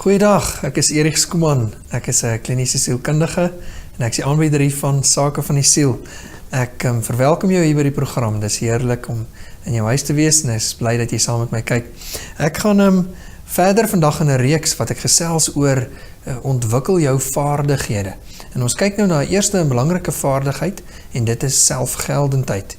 Goeiedag, ek is Erik Skuman. Ek is 'n kliniese sielkundige en ek is die aanbieder hier van Sake van die Siel. Ek verwelkom jou hier by die program. Dis heerlik om in jou huis te wees en ek is bly dat jy saam met my kyk. Ek gaan verder vandag in 'n reeks wat ek gesels oor ontwikkel jou vaardighede. En ons kyk nou na 'n eerste belangrike vaardigheid en dit is selfgeldendheid.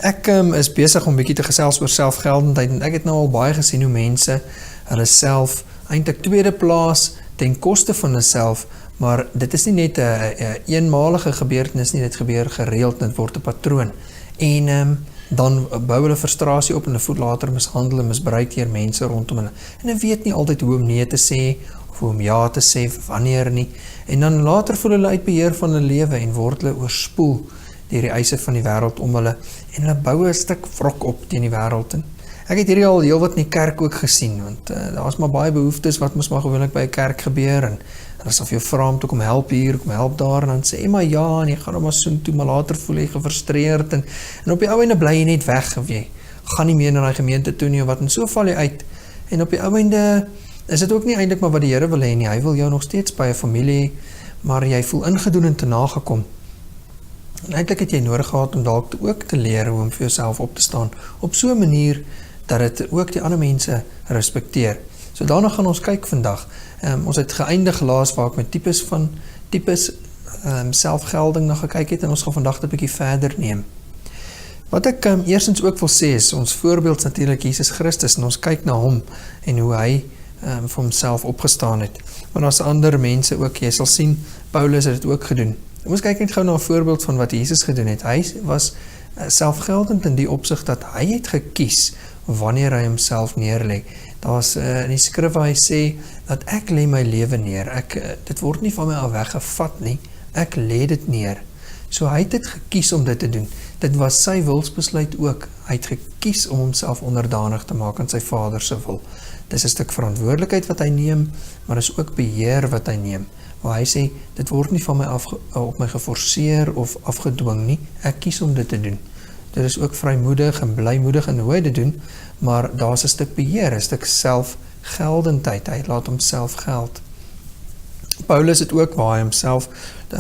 Ek is besig om 'n bietjie te gesels oor selfgeldendheid en ek het nou al baie gesien hoe mense hulle self eintlik tweede plaas ten koste van hulle self, maar dit is nie net 'n eenmalige gebeurtenis nie, dit gebeur gereeld en dit word 'n patroon. En dan bou hulle frustrasie op en hulle voel later mishandel en misbruik deur mense rondom hulle. En hulle weet nie altyd hoe om nee te sê of hoe om ja te sê, wanneer nie. En dan later voel hulle uit beheer van hulle lewe en word hulle oorspoel deur die eise van die wêreld om hulle en hulle bou 'n stuk wrok op teen die wêreld. Ek het hierdie al heel wat in die kerk ook gesien, want daar is maar baie behoeftes wat mos maar gewoonlik by 'n kerk gebeur, en hulle sal vir jou vra om te kom help hier, kom help daar, en dan sê jy maar ja, en jy gaan maar soen toe, maar later voel jy gefrustreerd, en op die ou einde bly jy net weg, of jy gaan nie meer na die gemeente toe nie, of wat, en so val jy uit, en op die ou einde is dit ook nie eintlik maar wat die Here wil hê nie, hy wil jou nog steeds by 'n familie, maar jy voel ingedoen en te nagekom. En eintlik het jy nodig gehad om dalk ook te leer hoe om vir jouself op te staan, op so 'n manier, dat het ook die ander mense respekteer. So daarna gaan ons kyk vandag. Ons het geëindig laas waar ek met tipes selfgelding na gekyk het, en ons gaan vandag 'n bietjie verder neem. Wat ek eerstens ook wil sê is, ons voorbeeld is natuurlik Jesus Christus, en ons kyk na hom, en hoe hy vir homself opgestaan het. Maar daar's ander mense ook, jy sal sien, Paulus het dit ook gedoen. Ons kyk net gou na 'n voorbeeld van wat Jesus gedoen het. Hy was selfgeldend in die opsig dat hy het gekies wanneer hy homself neerlê. Daar's in die skrif waar hy sê dat ek lê my lewe neer. Dit word nie van my af weggevat nie. Ek lê dit neer. So hy het dit gekies om dit te doen. Dit was sy wilsbesluit ook. Hy het gekies om homself onderdanig te maak aan sy Vader se wil. Dis 'n stuk verantwoordelikheid wat hy neem, maar is ook beheer wat hy neem. Waar hy sê, dit word nie van my op my geforseer of afgedwing nie. Ek kies om dit te doen. Dit is ook vrymoedig en blymoedig in hoe hy dit doen, maar daar's 'n stuk beheer, 'n stuk selfgeldendheid. Hy laat homself geld. Paulus het ook, waar hy homself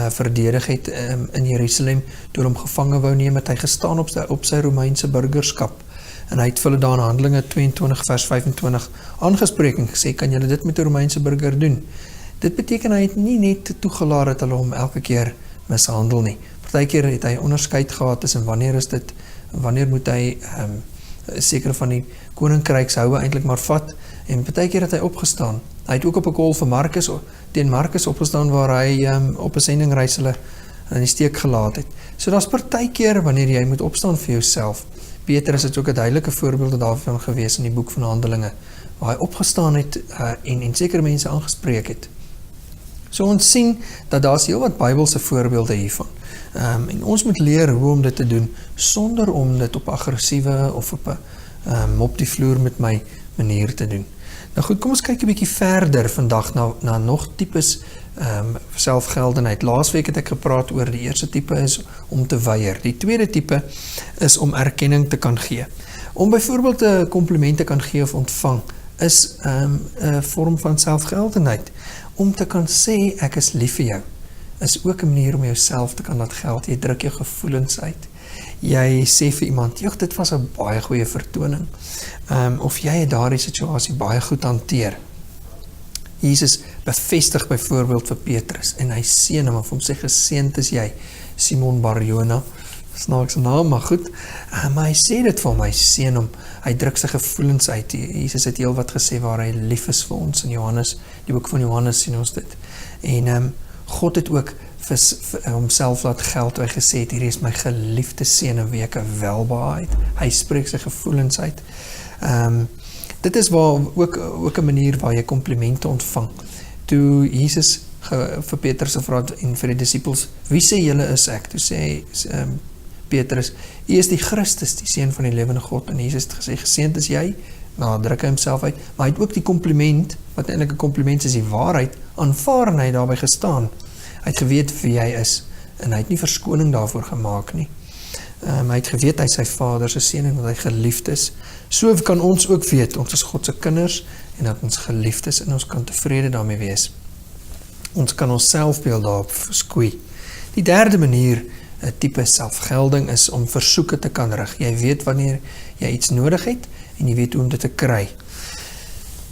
verdedig het in Jerusalem, toe hom gevange wou neem, het hy gestaan op sy Romeinse burgerskap. En hy het vir hulle daar in Handelinge 22 vers 25 aangespreek en gesê, kan julle dit met 'n Romeinse burger doen? Dit beteken hy het nie net toegelaat dat hulle hom elke keer mishandel nie. Partykeer het hy onderskeid gehad tussen wanneer moet hy sekere van die koninkrykshoue eintlik maar vat, en partykeer het hy opgestaan. Hy het ook op 'n call vir teen Markus opgestaan, waar hy op 'n sendingreis hulle in die steek gelaat het. So daar's partykeer wanneer jy moet opstaan vir jouself. Petrus het ook 'n duidelike voorbeeld daarvan gewees in die boek van Handelinge, waar hy opgestaan het en sekere mense aangespreek het. So ons sien dat daar's heelwat Bybelse voorbeelde hiervan. En ons moet leer hoe om dit te doen, sonder om dit op aggressiewe of op 'n mop die vloer met my manier te doen. Nou goed, kom ons kyk 'n bietjie verder vandag na nog tipes selfgeldenheid. Laasweek het ek gepraat oor die eerste tipe is om te weier. Die tweede tipe is om erkenning te kan gee. Om byvoorbeeld 'n kompliment te kan gee of ontvang, is 'n vorm van selfgeldendheid. Om te kan sê, ek is lief vir jou, is ook 'n manier om jouself te kan laat geld. Jy druk jou gevoelens uit. Jy sê vir iemand, joh, dit was 'n baie goeie vertoning. Of jy het daardie situasie baie goed hanteer. Jesus bevestig byvoorbeeld vir Petrus, en hy seën hom, of hom sê, geseënd is jy, Simon Bar-Jona, snaakse naam, maar goed, maar hy sê dit vir hom, hy seën hom, hy druk sy gevoelens uit. Jesus het heel wat gesê waar hy lief is vir ons, in Johannes, die boek van Johannes sien ons dit, en God het ook vir homself laat geld, hy gesê het, hier is my geliefde seun, in wie ek welbehaag, hy spreek sy gevoelens uit. Dit is ook 'n manier waar jy komplimente ontvang. Toe Jesus vir Petrus gevra en vir die disippels, wie sê julle is ek? Toe sê Petrus, U is die Christus, die seun van die lewende God, en Jesus het gesê, geseënd is jy, nou druk hy homself uit, maar hy het ook die kompliment, wat eintlik 'n kompliment is, die waarheid, aanvaar, en hy het daarby gestaan. Hy het geweet wie hy is, en hy het nie verskoning daarvoor gemaak nie. Hy het geweet hy is sy Vader se seun en dat hy geliefd is. So kan ons ook weet, ons is God se kinders en dat ons geliefd is en ons kan tevrede daarmee wees. Ons kan ons selfbeeld daarop verskoei. Die derde manier, 'n tipe selfgelding, is om versoeke te kan rig. Jy weet wanneer jy iets nodig het en jy weet hoe om dit te kry.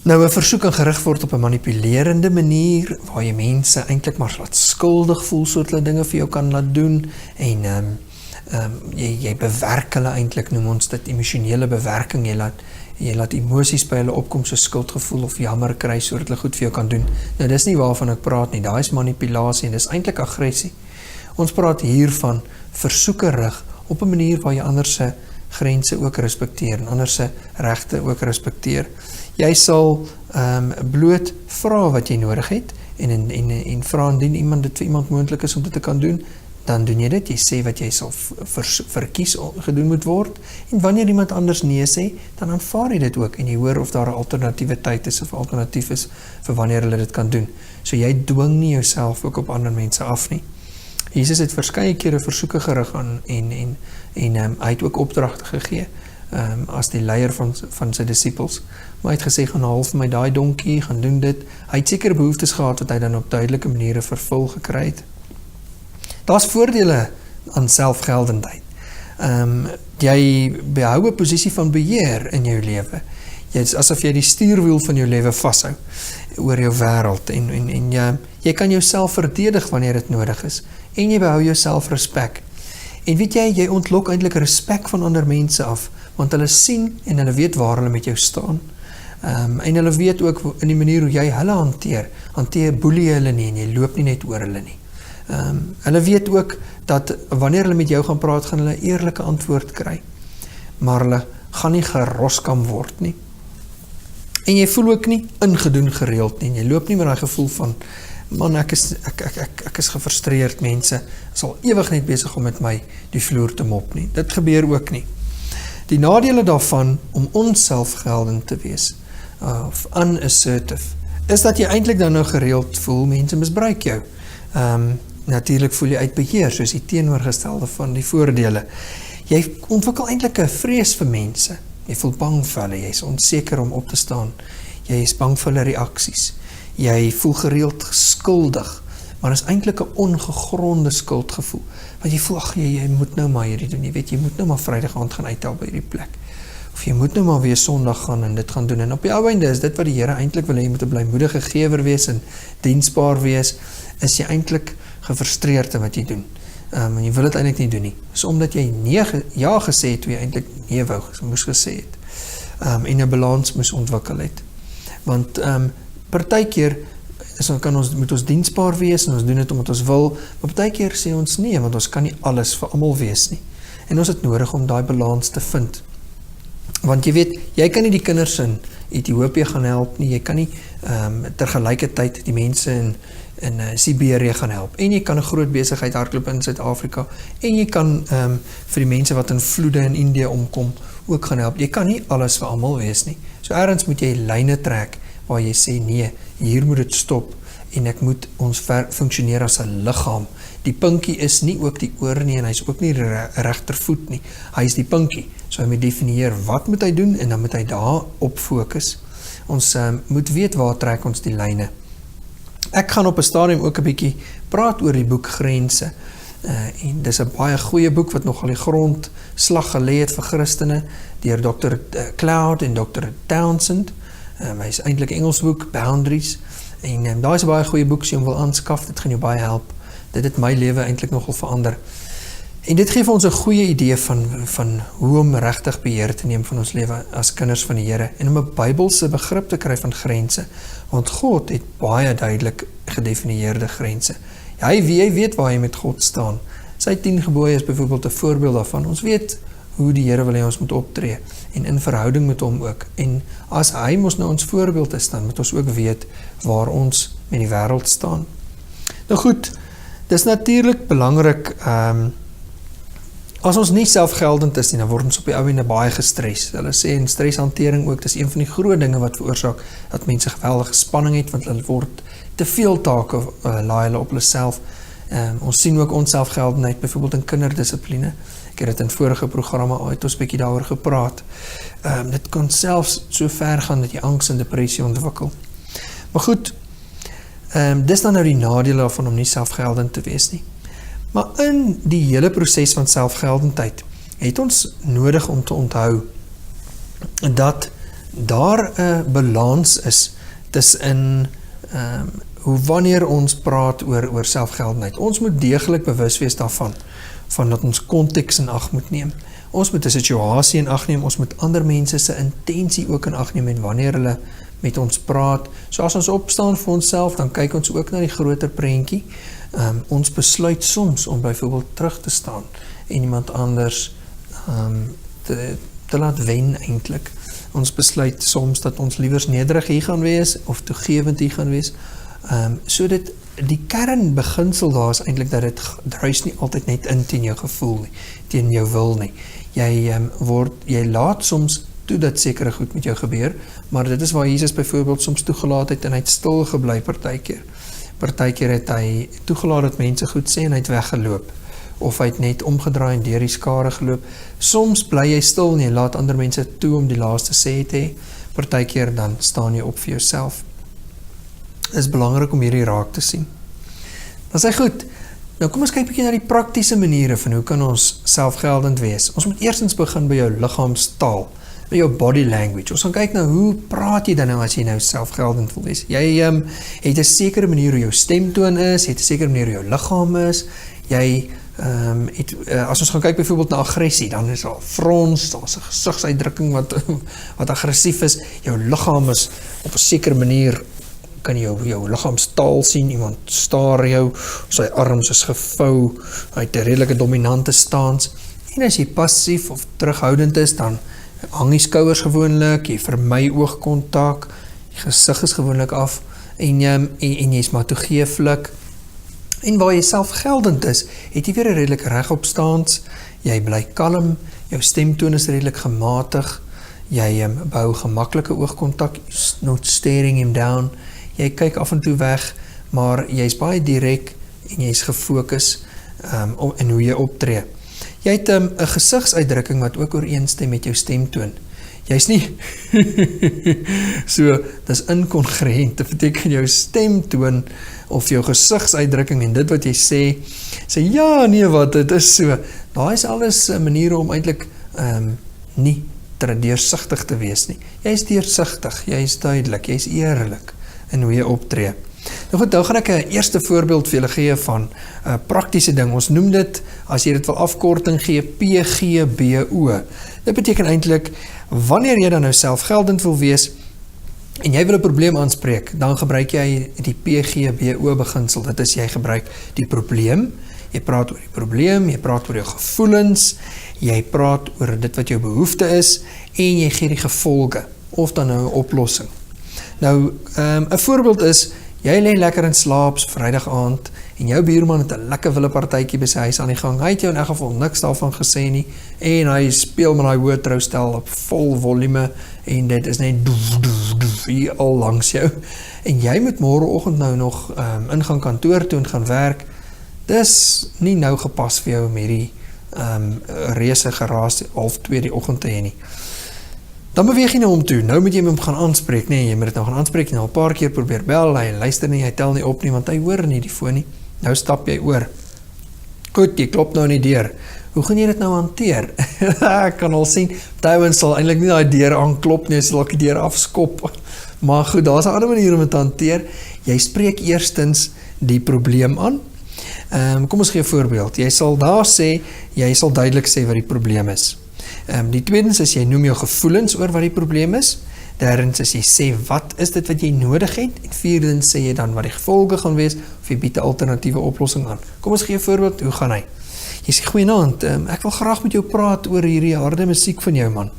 Nou, 'n versoek kan gerig word op 'n manipulerende manier, waar jy mense eintlik maar laat skuldig voel, sodat hulle dinge vir jou kan laat doen, en jy bewerk hulle eintlik, noem ons dit emosionele bewerking, jy laat emosies by hulle opkom, so skuldgevoel of jammer kry, sodat hulle goed vir jou kan doen. Nou, dis nie waarvan ek praat nie, daai is manipulasie en dis eintlik aggressie. Ons praat hier van versoeke rig op 'n manier waar jy ander se grense ook respekteer en ander se regte ook respekteer. Jy sal bloot vra wat jy nodig het en vra indien iemand dit vir iemand moontlik is om dit te kan doen, dan doen jy dit. Jy sê wat jy sal verkies gedoen moet word, en wanneer iemand anders nee sê, dan aanvaar jy dit ook en jy hoor of daar 'n alternatiewe tyd is of alternatief is vir wanneer hulle dit kan doen. So jy dwing nie jouself ook op ander mense af nie. Jesus het verskeie kere versoeke gerig aan en hy het ook opdragte gegee as die leier van sy disippels. Maar hy het gesê, gaan haal vir my daai donkie, gaan doen dit. Hy het sekere behoeftes gehad wat hy dan op duidelike maniere vervul gekry het. Daar's voordele aan selfgeldendheid. Jy behou 'n posisie van beheer in jou lewe. Dit is asof jy die stuurwiel van jou lewe vashou oor jou wêreld en jy kan jouself verdedig wanneer dit nodig is en jy behou jou selfrespek. En weet jy ontlok eintlik respek van ander mense af, want hulle sien en hulle weet waar hulle met jou staan. En hulle weet ook in die manier hoe jy hulle hanteer boelie hulle nie en jy loop nie net oor hulle nie. Hulle weet ook dat wanneer hulle met jou gaan praat, gaan hulle 'n eerlike antwoord kry, maar hulle gaan nie geroskam word nie. En jy voel ook nie ingedoen gereeld nie, jy loop nie met daai gevoel van, man, ek is gefrustreerd, mense is al ewig net besig om met my die vloer te mop nie. Dit gebeur ook nie. Die nadele daarvan om onselfgeldend te wees, of unassertive, is dat jy eintlik dan nou gereeld voel, mense misbruik jou. Natuurlik voel jy uit beheer, soos die teenoorgestelde van die voordele. Jy ontwikkel eintlik 'n vrees vir mense. Jy voel bang vir hulle, jy is onseker om op te staan. Jy is bang vir hulle reaksies. Jy voel gereeld skuldig, maar is eintlik 'n ongegronde skuldgevoel. Want jy voel, jy moet nou maar hierdie doen, jy weet, jy moet nou maar Vrydag aand gaan uithaal by hierdie plek. Of jy moet nou maar weer Sondag gaan en dit gaan doen. En op die ou einde is dit wat die Here eintlik wil hê, jy moet 'n blymoedige gewer wees en diensbaar wees, is jy eintlik gefrustreerd in wat jy doen. En jy wil dit eintlik nie doen nie. Dis omdat jy ja gesê het, toe jy eintlik nee moes gesê het. En 'n balans moes ontwikkel het. Want partykeer moet ons diensbaar wees en ons doen dit omdat ons wil, maar partykeer sê ons nee, want ons kan nie alles vir almal wees nie. En ons het nodig om daai balans te vind. Want jy weet, jy kan nie die kinders in Ethiopië gaan help nie, jy kan nie tergelykertyd die mense in Siberië gaan help, en jy kan 'n groot besigheid hardloop in Suid-Afrika, en jy kan vir die mense wat in vloede in Indië omkom ook gaan help. Jy kan nie alles vir almal wees nie. So ergens moet jy lyne trek waar jy sê nee, hier moet dit stop en ek moet ons funksioneer as 'n liggaam. Die pinkie is nie ook die oor nie en hy is ook nie regtervoet nie. Hy is die pinkie. So hy moet definieer wat moet hy doen en dan moet hy daarop fokus. Ons moet weet waar trek ons die lyne. Ek gaan op 'n stadium ook 'n bietjie praat oor die boek Grense. En dis 'n baie goeie boek wat nogal die grondslag gelê het vir Christene deur Dr. Cloud en Dr. Townsend. Hy is eintlik 'n Engels boek, Boundaries. En daai is 'n baie goeie boek as jy hom wil aanskaf. Dit gaan jou baie help. Dit het my lewe eintlik nogal verander. En dit gee vir ons 'n goeie idee van hoe om regtig beheer te neem van ons lewe as kinders van die Here en om 'n Bybelse begrip te kry van grense. Want God het baie duidelik gedefinieerde grense. Jy weet waar jy met God staan. Sy 10 gebooie is byvoorbeeld 'n voorbeeld daarvan. Ons weet hoe die Here wil hê ons moet optree en in verhouding met hom ook. En as hy mos nou ons voorbeeld is, dan moet ons ook weet waar ons met die wêreld staan. Nou goed, dis natuurlik belangrik as ons nie selfgeldend is nie, dan word ons op die ou ende baie gestres. Hulle sê in streshantering ook, dis een van die groot dinge wat veroorsaak dat mense geweldige spanning het, want hulle word te veel take laai hulle op hulle self Ons sien ook onselfgeldenheid, byvoorbeeld in kinderdissipline. Ek het dit in vorige programme uit ons bietjie daaroor gepraat. Dit kan selfs so ver gaan dat jy angs en depressie ontwikkel. Maar goed, dis dan nou die nadele van om nie selfgeldend te wees nie. Maar in die hele proses van selfgeldendheid het ons nodig om te onthou dat daar 'n balans is tussen hoe wanneer ons praat oor selfgeldendheid. Ons moet deeglik bewus wees daarvan, van dat ons konteks in ag moet neem. Ons moet 'n situasie in ag neem, ons moet ander mense se intensie ook in ag neem en wanneer hulle met ons praat. So as ons opstaan vir onsself, dan kyk ons ook na die groter prentjie. Ons besluit soms om byvoorbeeld terug te staan en iemand anders te laat wen eintlik. Ons besluit soms dat ons liewers nederig hier gaan wees of toegewend hier gaan wees. So dit die kernbeginsel daar is eintlik dat dit druis nie altyd net in teen jou gevoel nie, teen jou wil nie. Jy laat soms toe dat sekere goed met jou gebeur, maar dit is waar Jesus byvoorbeeld soms toegelaat het en hy het stil gebly partykeer. Partykeer het hy toegelaat dat mense goed sê en hy het weggeloop, of hy het net omgedraai en deur die skare geloop. Soms bly jy stil en jy laat ander mense toe om die laaste sê te hê. Partykeer dan staan jy op vir jouself. Dit is belangrik om hierdie raak te sien. Dan sê goed, nou kom ons kyk bietjie na die praktiese maniere van hoe kan ons selfgeldend wees. Ons moet eerstens begin by jou liggaamstaal, by jou body language. Ons gaan kyk na hoe praat jy dan nou as jy nou selfgeldend wil wees. Jy het 'n sekere manier hoe jou stemtoon is, jy het 'n sekere manier hoe jou liggaam is. Jy as ons gaan kyk byvoorbeeld na aggressie, dan is daar frons, daar's 'n gesigsuitdrukking wat aggressief is. Jou liggaam is op 'n sekere manier, kan jou liggaamstaal sien, iemand staar jou, sy arms is gevou, hy het 'n redelike dominante stans. En as jy passief of terughoudend is, dan hang die skouers gewoonlik, jy vermy oogkontak, die gesig is gewoonlik af, en jy is maar toegeeflik. En waar jy selfgeldend is, het jy weer 'n redelik regopstaans, jy bly kalm, jou stemtoon is redelik gematig, jy bou gemaklike oogkontak, not staring him down, jy kyk af en toe weg, maar jy is baie direk en jy is gefokus in hoe jy optree. Jy het 'n gesigsuitdrukking wat ook ooreenstem met jou stemtoon. Jy's nie so, dis inkongruent. Dit beteken jou stemtoon of jou gesigsuitdrukking en dit wat jy sê ja, nee wat, dit is so. Daai is alles maniere om eintlik nie deursigtig te wees nie. Jy is deursigtig, jy is duidelik, jy is eerlik in hoe jy optree. Nou goed, nou gaan ek 'n eerste voorbeeld vir julle gee van 'n praktiese ding. Ons noem dit, as jy dit wil afkorting gee, PGBO. Dit beteken eintlik, wanneer jy dan nou selfgeldend wil wees en jy wil 'n probleem aanspreek, dan gebruik jy die PGBO beginsel. Dit is, jy gebruik die probleem, jy praat oor die probleem, jy praat oor jou gevoelens, jy praat oor dit wat jou behoefte is en jy gee die gevolge of dan nou 'n oplossing. Nou, 'n voorbeeld is, jy lê lekker in slaap, Vrydag aand, en jou buurman het 'n lekker willepartytjie by sy huis aan die gang. Hy het jou in elk geval niks daarvan gesê nie, en hy speel met daai hoë troustel op vol volume, en dit is net doef, hier al langs jou. En jy moet môreoggend nou nog ingaan kantoor toe en gaan werk. Dis nie nou gepas vir jou om hierdie reuse geraas 1:30 die oggend te hê nie. Dan beweeg jy nou om toe, nou moet jy hom gaan aanspreek, nee, jy moet dit nou gaan aanspreek, nou 'n paar keer probeer bel, hy luister nie, hy tel nie op nie, want hy hoor nie die foon nie, nou stap jy oor. Goed, jy klop nou in die deur, hoe gaan jy dit nou hanteer? Ek kan al sien, Tywins sal eintlik nie die deur aanklop nie, sal ek die deur afskop, maar goed, daar is 'n ander manier om dit te hanteer. Jy spreek eerstens die probleem aan. Kom ons gee 'n voorbeeld, jy sal daar sê, jy sal duidelik sê wat die probleem is. Die tweedens is, jy noem jou gevoelens oor wat die probleem is. Derdens is, jy sê wat is dit wat jy nodig het. En vierdens sê jy dan wat die gevolge gaan wees, of jy bied 'n alternatiewe oplossing aan. Kom ons gee 'n voorbeeld, hoe gaan hy? Jy sê, goeienaand, ek wil graag met jou praat oor hierdie harde musiek van jou, man.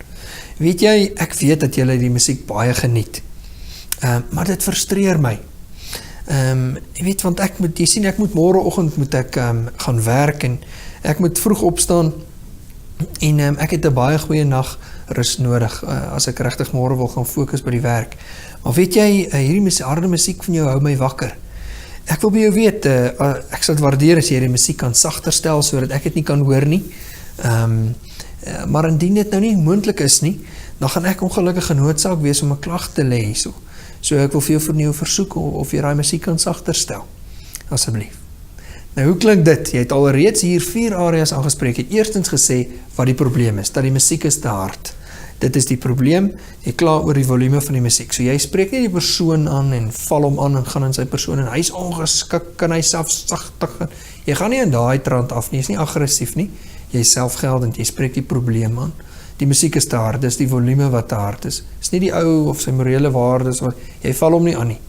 Weet jy, ek weet dat jy die musiek baie geniet, maar dit frustreer my. Jy weet, want ek moet môreoggend moet ek gaan werk en ek moet vroeg opstaan en ek het 'n baie goeie nag rus nodig as ek regtig môre wil gaan fokus by die werk. Maar weet jy, hierdie harde musiek van jou hou my wakker. Ek wil by jou weet, ek sal het waardeer as jy die musiek kan sagter stel, sodat ek het nie kan hoor nie. Maar indien dit nou nie moontlik is nie, dan gaan ek ongelukkig genoodsaak wees om 'n klag te lê hierso. So ek wil vir jou vernieuw versoek of jy daai musiek kan sagter stel. Asseblief. Nou, hoe klink dit? Jy het alreeds hier 4 areas aangespreek. Jy het eerstens gesê wat die probleem is, dat die musiek is te hard. Dit is die probleem, jy kla oor die volume van die musiek. So jy spreek nie die persoon aan en val hom aan en gaan in sy persoon en hy is ongeskik, kan hy self sagtig gaan. Jy gaan nie in daai trant af nie, jy is nie aggressief nie. Jy is selfgeldend, jy spreek die probleem aan. Die musiek is te hard, dis die volume wat te hard is. Dis nie die ou of sy morele waardes, jy val hom nie aan nie.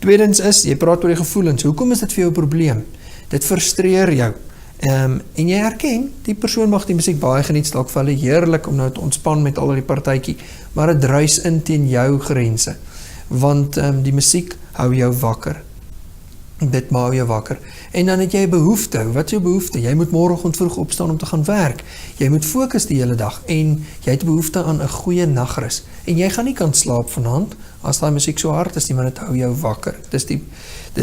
Tweedens is, jy praat oor die gevoelens. Hoekom is dit vir jou 'n probleem? Dit frustreer jou. En jy erken, die persoon mag die musiek baie geniet, dalk vir hulle heerlik om nou te ontspan met al die partytjie, maar dit druis in teen jou grense, want die musiek hou jou wakker. Dit maak jou wakker. En dan het jy 'n behoefte. Wat is jou behoefte? Jy moet môreoggend vroeg opstaan om te gaan werk. Jy moet fokus die hele dag en jy het behoefte aan 'n goeie nagrus. En jy gaan nie kan slaap vanaand as daai musiek so hard is nie, want dit hou jou wakker. Dis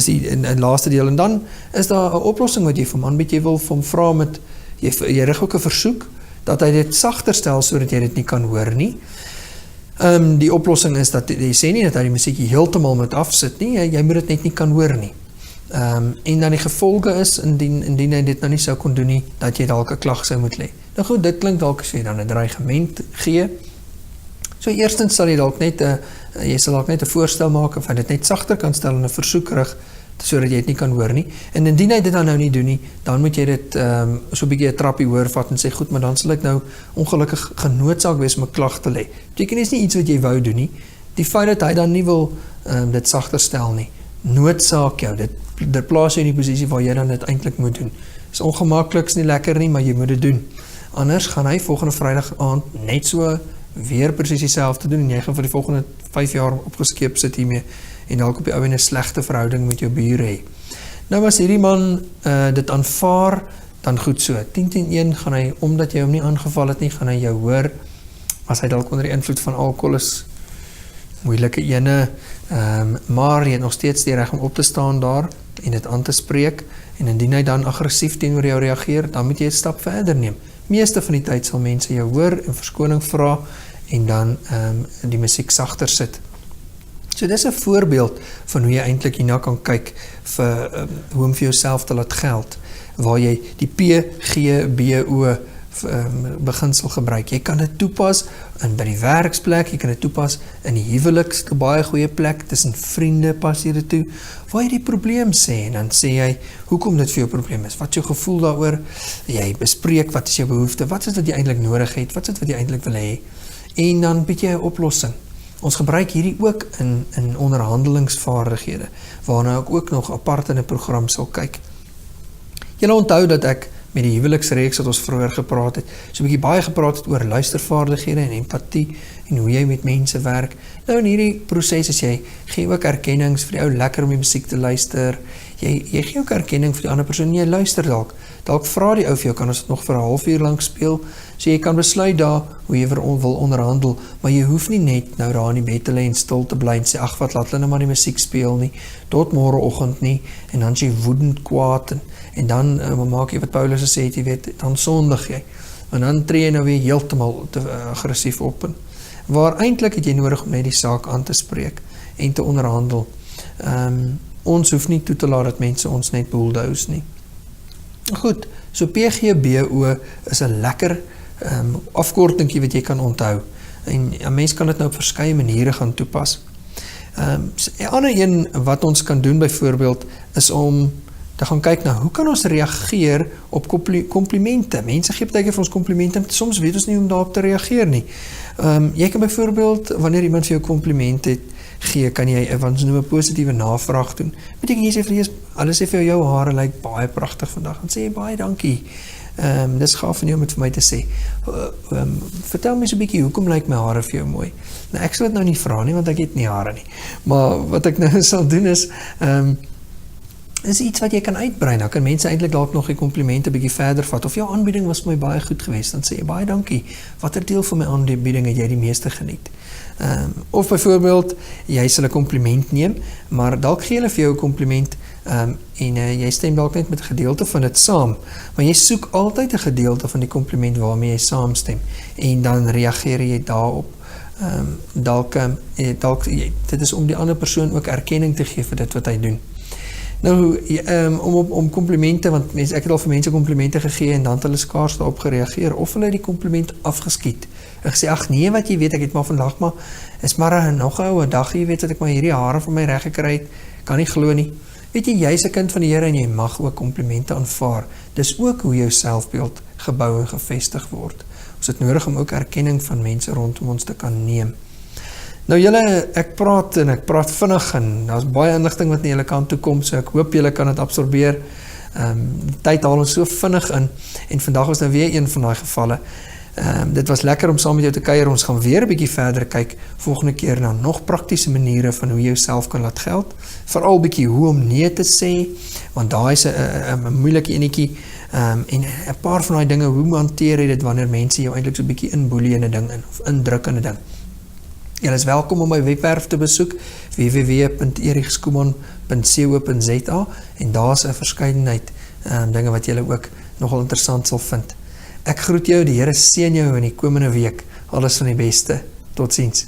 die in laaste deel. En dan is daar 'n oplossing wat jy vir hom aanbied. Jy wil vir hom vra met jy rig ook 'n versoek dat hy dit sagter stel sodat jy dit nie kan hoor nie. Die oplossing is dat jy sê nie dat hy die musiek heeltemal moet afsit nie. Jy moet dit net nie kan hoor nie. En dan die gevolge is, indien hy dit nou nie sou kon doen nie, dat jy dalk 'n klag sou moet lê. Nou goed, dit klink dalk as jy dan 'n dreigement gee. So eerstens sal jy dalk net 'n voorstel maak of hy dit net sagter kan stel en 'n versoek rig sodat jy dit nie kan hoor nie. En indien hy dit dan nou nie doen nie, dan moet jy dit so 'n bietjie 'n trappie hoor vat en sê goed, maar dan sal ek nou ongelukkig genoodsaak wees om 'n klag te lê. Beteken is nie iets wat jy wou doen nie. Die feit dat hy dan nie wil dit sagter stel nie, noodsaak jou. Dit plaas jou in die posisie waar jy dan dit eintlik moet doen. Is ongemaklik, is nie lekker nie, maar jy moet dit doen. Anders gaan hy volgende Vrydag aand net so weer presies dieselfde doen en jy gaan vir die volgende 5 jaar opgeskeep sit hiermee en dalk op die ou en 'n slegte verhouding met jou bure hê. Nou as hierdie man dit aanvaar, dan goed so. 10-10-1 gaan hy, omdat jy hom nie aangeval het nie, gaan hy jou hoor. As hy dalk onder die invloed van alkohol is, moeilike ene, maar jy het nog steeds die reg om op te staan daar en dit aan te spreek, en indien hy dan aggressief teenoor jou reageer, dan moet jy 'n stap verder neem. Meeste van die tyd sal mense jou hoor en verskoning vra en dan die musiek sagter sit. So dis 'n voorbeeld van hoe jy eintlik hierna kan kyk vir hoe om vir jouself te laat geld, waar jy die PGBO beginsel gebruik. Jy kan dit toepas by die werksplek, jy kan dit toepas in die huweliks, 'n baie goeie plek, tussen vriende pas jy dit toe, waar jy die probleem sê, en dan sê jy, hoekom dit vir jou probleem is, wat is jou gevoel daaroor, jy bespreek, wat is jou behoefte, wat is wat jy eintlik nodig het, wat is wat jy eintlik wil hê, en dan bied jy 'n oplossing. Ons gebruik hierdie ook in onderhandelingsvaardighede, waarna ek ook nog apart in 'n program sal kyk. Julle onthou dat ek met die huweliksreeks wat ons vroeër gepraat het, so 'n bietjie baie gepraat het oor luistervaardighede en empatie en hoe jy met mense werk. Nou in hierdie proses as jy gee ook erkennings vir die ou lekker om die musiek te luister. Jy gee ook erkenning vir die ander persoon, jy luister dalk vra die ou vir jou, kan ons dit nog vir 'n halfuur lank speel? So jy kan besluit daar hoe jy wil onderhandel, maar jy hoef nie net nou daar in die bed te lê en stil te bly en sê, ag wat, laat hulle nou maar die musiek speel nie, tot môreoggend nie, en dan is jy woedend kwaad, en dan maak jy wat Paulus gesê het, jy weet, dan sondig jy, en dan tree jy nou weer heeltemal te aggressief op, waar eintlik het jy nodig om net die saak aan te spreek, en te onderhandel. Ons hoef nie toe te laat dat mense ons net bulldoze nie. Goed, so PGBO is 'n lekker afkortingkie wat jy kan onthou, en 'n mens kan dit nou op verskeie maniere gaan toepas. 'n ander een wat ons kan doen byvoorbeeld, is om te gaan kyk na, hoe kan ons reageer op komplimente? Mense gee baie keer vir ons komplimente, soms weet ons nie hoe om daarop te reageer nie. Jy kan byvoorbeeld, wanneer iemand vir jou komplimente gee, kan jy ons noem 'n positiewe navraag doen. Beteken jy sê vir hulle sê vir jou hare lyk baie pragtig vandag, dan sê jy baie dankie. Dis gaaf van jou om dit vir my te sê. Vertel my so 'n bietjie, hoekom lyk my hare vir jou mooi? Nou ek sal dit nou nie vra nie, want ek het nie hare nie. Maar wat ek nou sal doen is iets wat jy kan uitbrei. Nou kan mense eintlik dalk nog die komplimente bietjie verder vat, of jou aanbieding was vir my baie goed geweest, dan sê jy baie dankie. Watter deel van my aanbieding het jy die meeste geniet? Of byvoorbeeld, jy sal 'n kompliment neem, maar dalk gee hulle vir jou 'n kompliment En jy stem dalk net met 'n gedeelte van dit saam, maar jy soek altyd 'n gedeelte van die kompliment waarmee jy saamstem, en dan reageer jy daarop. Dit is om die ander persoon ook erkenning te gee vir dit wat hy doen. Nou, om komplimente, want ek het al vir mense komplimente gegee en dan het hulle skaars daarop gereageer, of hulle die kompliment afgeskiet. Ek sê, ag nee, wat jy weet, ek het maar vandag maar, is maar nog 'n ouwe dag, jy weet, dat ek maar hierdie hare van my reg gekry het, kan nie glo nie. Weet jy, jy's 'n kind van die Here en jy mag ook komplimente aanvaar. Dis ook hoe jou selfbeeld gebou en gevestig word. Ons het nodig om ook erkenning van mense rondom ons te kan neem. Nou julle, ek praat vinnig en daar's baie inligting wat na julle kant toe kom, so ek hoop julle kan dit absorbeer. Die tyd haal ons so vinnig in, en vandag was nou weer een van daai gevalle. Dit was lekker om saam met jou te kuier. Ons gaan weer 'n bietjie verder kyk volgende keer na nog praktiese maniere van hoe jy jouself kan laat geld. Veral bietjie hoe om nee te sê, want daai is 'n moeilike enetjie. En 'n paar van daai dinge, hoe hanteer jy dit wanneer mense jou eintlik so 'n bietjie inboelie in 'n ding of indruk in 'n ding. Julle is welkom om my webwerf te besoek, www.erichskuman.co.za, en daar's 'n verskeidenheid dinge wat julle ook nogal interessant sal vind. Ek groet jou, die Here seën jou in die komende week. Alles van die beste. Totsiens.